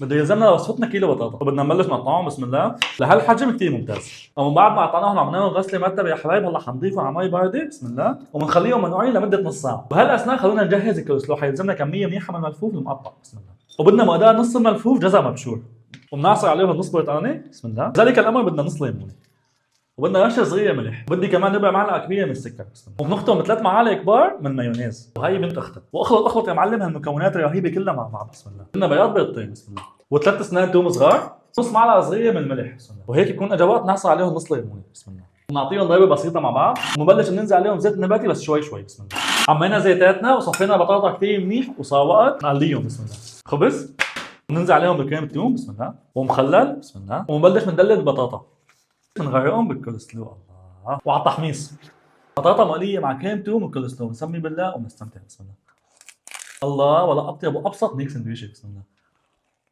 بده يلزمنا وصفتنا كيلو بطاطا وبدنا نبلش نقطعهم بسم الله لهالحجم كثير ممتاز. ومن بعد ما قطعناهم عملنا لهم غسله مرتبه يا حبايب. هلا حنضيفهم على مي بارده بسم الله وبنخليهم منقوعين لمده نص ساعه. وبهالاثناء خلونا نجهز الكولسلو. حيلزمنا كميه منيحه من الملفوف المقطع بسم الله. وبدنا مقدار نص الملفوف جزر مبشور وبنعصر عليهم نص برتقانه بسم الله. ذلك الامر بدنا نص ليمونه وبدنا رشه صغيره ملح. بدي كمان ربع معلقه كبيره من السكر بسم الله. وبنخلطهم ب3 معالق كبار من مايونيز. وهي بنت اختها. واخلط اخلط يا معلم هالمكونات الرهيبه كلها مع بعض بسم الله. بدنا بياض بيضتين بسم الله و3 اسنان توم صغار. نص معلقه صغيره من الملح بسم الله. وهيك يكون اجوات نعصر عليهم نص ليمونه بسم الله. بنعطيهم ضربه بسيطه مع بعض ونبلش ننزل عليهم زيت نباتي بس شوي شوي بسم الله. عمينا زيتاتنا وصفينا البطاطا كثير منيح وصار وقت نقليهم بسم الله. خبز بننزل عليهم بكريمه الثوم بسم الله ومخلل بسم الله. وبنبلش ندلل البطاطا بنغرقهم بالكولسلو. الله. وعلى التحميص بطاطا مقليه مع كريمه ثوم وكولسلو. نسمي بالله وبنستمتع بسم الله. الله ولا اطيب وابسط من هيك سندويشه بسم الله.